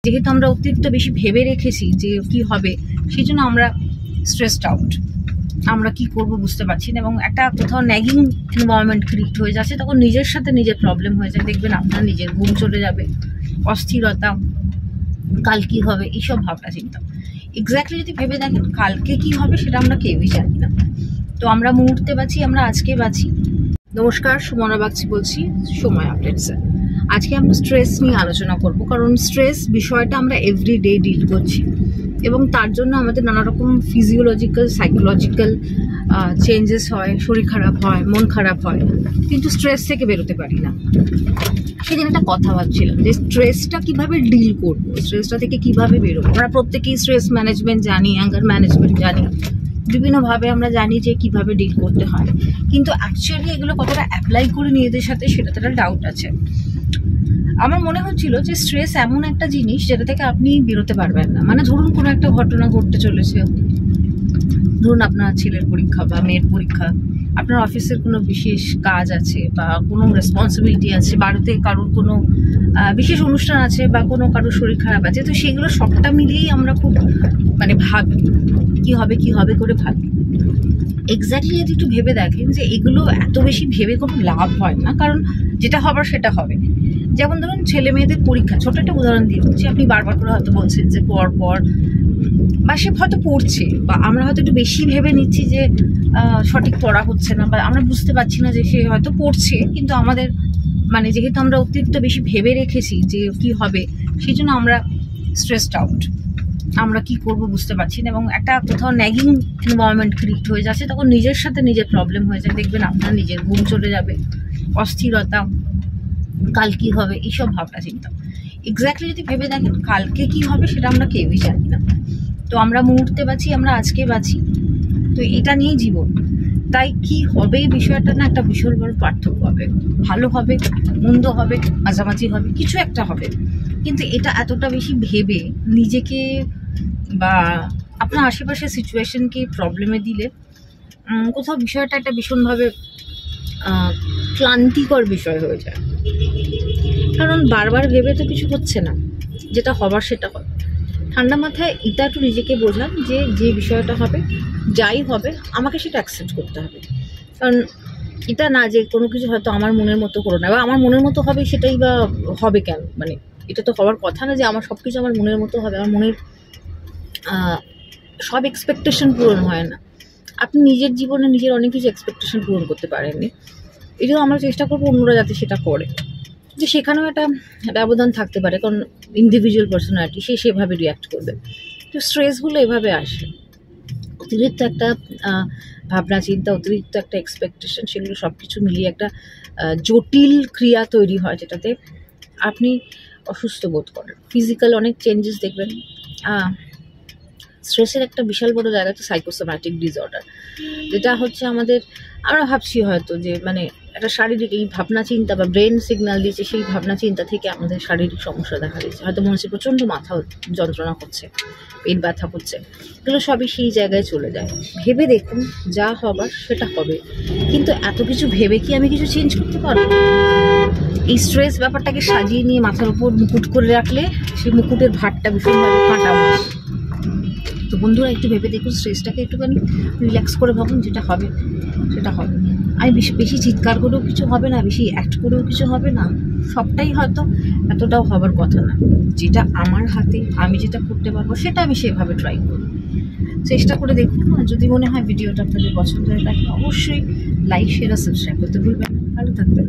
যেহেতু আমরা অতিরিক্ত বেশি ভেবে রেখেছি যে কি হবে, সেই জন্য আমরা স্ট্রেসড আউট। আমরা কি করব বুঝতে পারছি না, এবং একটা কোথাও ন্যাগিং এনভায়রনমেন্ট ক্রিয়েট হয়ে যাচ্ছে। তখন নিজের সাথে নিজের প্রবলেম হয়ে যায়, দেখবেন আপনার নিজের ঘুম চলে যাবে, অস্থিরতা, কাল কি হবে, এইসব ভাবনা চিন্তা। এক্স্যাক্টলি যদি ভেবে দেখেন কালকে কি হবে সেটা আমরা কেউই জানি না। তো আমরা মুহূর্তে বাঁচি, আমরা আজকে বাঁচি। নমস্কার, সুমনা বাগচি বলছি সময় আপডেটসে। আজকে আমরা স্ট্রেস নিয়ে আলোচনা করব, কারণ স্ট্রেস বিষয়টা আমরা এভরিডে ডিল করছি, এবং তার জন্য আমাদের নানা রকম ফিজিওলজিক্যাল, সাইকোলজিক্যাল চেঞ্জেস হয়, শরীর খারাপ হয়, মন খারাপ হয়, কিন্তু স্ট্রেস থেকে বেরোতে পারি না। সেদিন একটা কথা ভাবছিলাম যে স্ট্রেসটা কিভাবে ডিল করবো, স্ট্রেসটা থেকে কিভাবে বেরোবো। আমরা প্রত্যেকেই স্ট্রেস ম্যানেজমেন্ট জানি, অ্যাঙ্গার ম্যানেজমেন্ট জানি, বিভিন্নভাবে আমরা জানি যে কিভাবে ডিল করতে হয়, কিন্তু অ্যাকচুয়ালি এগুলো কতটা অ্যাপ্লাই করি নিজেদের সাথে সেটা তো একটা ডাউট আছে। আমার মনে হচ্ছিল যে স্ট্রেস এমন একটা জিনিস যেটা থেকে আপনি বেরোতে পারবেন না। মানে ধরুন কোনো একটা ঘটনা ঘটতে চলেছে, ধরুন আপনার ছেলের পরীক্ষা বা মেয়ের পরীক্ষা, আপনার অফিসের কোনো বিশেষ কাজ আছে বা কোনো রেসপন্সিবিলিটি আছে, বাড়িতে কারোর কোনো বিশেষ অনুষ্ঠান আছে বা কোনো কারোর শরীর খারাপ আছে, তো সেগুলো সবটা মিলিয়েই আমরা খুব ভাবি কি হবে করে ভাবি। এক্স্যাক্টলি যদি একটু ভেবে দেখেন যে এগুলো এত বেশি ভেবে কোনো লাভ হয় না, কারণ যেটা হবার সেটা হবে। যেমন ধরুন ছেলে মেয়েদের পরীক্ষা, ছোট একটা উদাহরণ দিয়ে বলছি, আপনি বারবার করে হয়তো বলছেন যে পর বা সে হয়তো পড়ছে, বা আমরা হয়তো একটু বেশি ভেবে নিচ্ছি যে সঠিক পড়া হচ্ছে না, বা আমরা বুঝতে পারছি না যে সে হয়তো পড়ছে, কিন্তু আমাদের যেহেতু আমরা অতিরিক্ত বেশি ভেবে রেখেছি যে কি হবে, সেই জন্য আমরা স্ট্রেসড আউট। আমরা কি করব বুঝতে পারছি না, এবং একটা কোথাও ন্যাগিং এনভায়রনমেন্ট ক্রিয়েট হয়ে যাচ্ছে। তখন নিজের সাথে নিজের প্রবলেম হয়ে যায়, দেখবেন আপনার নিজের ঘুম চলে যাবে, অস্থিরতা, কাল কি হবে, এইসব ভাবনা চিন্তা। এক্স্যাক্টলি যদি ভেবে দেখেন কালকে কি হবে সেটা আমরা কেউই জানি না। তো আমরা মুহূর্তে বাঁচি, আমরা আজকে বাঁচি, তো এটা নিয়েই জীবন। তাই কি হবে বিষয়টা না একটা ভীষণ বড় পার্থক্য হবে। ভালো হবে, মন্দ হবে, মাঝামাঝি হবে, কিছু একটা হবে, কিন্তু এটা এতটা বেশি ভেবে নিজেকে বা আপনার আশেপাশের সিচুয়েশনকে প্রবলেমে দিলে কোথাও বিষয়টা একটা ভীষণভাবে ক্লান্তিকর বিষয় হয়ে যায়। কারণ বারবার ভেবে তো কিছু হচ্ছে না, যেটা হবার সেটা হয়। ঠান্ডা মাথায় এটা একটু নিজেকে বোঝান যে যে বিষয়টা হবে, যাই হবে, আমাকে সেটা অ্যাকসেপ্ট করতে হবে। কারণ এটা না যে কোনো কিছু হয়তো আমার মনের মতো করো না, বা আমার মনের মতো হবে সেটাই বা হবে কেন, এটা তো হওয়ার কথা না যে আমার সব কিছু আমার মনের মতো হবে। আমার মনের সব এক্সপেকটেশন পূরণ হয় না। আপনি নিজের জীবনে নিজের অনেক কিছু এক্সপেকটেশন পূরণ করতে পারেননি, এটাও আমরা চেষ্টা করবো অন্যরা যাতে সেটা করে, যে সেখানেও একটা ব্যবধান থাকতে পারে, কারণ ইন্ডিভিজুয়াল পার্সোনালিটি সে সেভাবে রিয়াক্ট করবে। তো স্ট্রেসগুলো এভাবে আসে, অতিরিক্ত একটা ভাবনা চিন্তা, অতিরিক্ত একটা এক্সপেকটেশন, সেগুলো সব কিছু মিলিয়ে একটা জটিল ক্রিয়া তৈরি হয়, যেটাতে আপনি অসুস্থ বোধ করেন। ফিজিক্যাল অনেক চেঞ্জেস দেখবেন। স্ট্রেসের একটা বিশাল বড় জায়গা হচ্ছে সাইকোসোম্যাটিক ডিসঅর্ডার, যেটা হচ্ছে আমরা ভাবছি হয়তো যে একটা শারীরিক এই ভাবনা চিন্তা বা ব্রেন সিগন্যাল দিচ্ছে, সেই ভাবনা চিন্তা থেকে আমাদের শারীরিক সমস্যা দেখা দিচ্ছে। হয়তো মনে হচ্ছে প্রচণ্ড মাথা যন্ত্রণা করছে, পেট ব্যথা করছে, এগুলো সবই সেই জায়গায় চলে যায়। ভেবে দেখুন যা হবার সেটা হবে, কিন্তু এত কিছু ভেবে কি আমি কিছু চেঞ্জ করতে পারবো? এই স্ট্রেস ব্যাপারটাকে সাজিয়ে নিয়ে মাথার উপর মুকুট করে রাখলে সেই মুকুটের ভারটা ভীষণভাবে কাঁটা হয়। তো বন্ধুরা একটু ভেবে দেখুন, স্ট্রেসটাকে একটুখানি রিল্যাক্স করে ভাবুন, যেটা হবে সেটা হবে। আমি বেশি চিৎকার করেও কিছু হবে না, বেশি অ্যাক্ট করেও কিছু হবে না, সবটাই হয়তো এতটাও হবার কথা না। যেটা আমার হাতে, আমি যেটা করতে পারবো সেটা আমি সেভাবে ট্রাই করব, চেষ্টা করে দেখুন। যদি মনে হয় ভিডিওটা আপনাদের পছন্দ হয়ে থাকে, অবশ্যই লাইক, শেয়ার আর সাবস্ক্রাইব করতে ভুলবেন না। ভালো থাকবেন।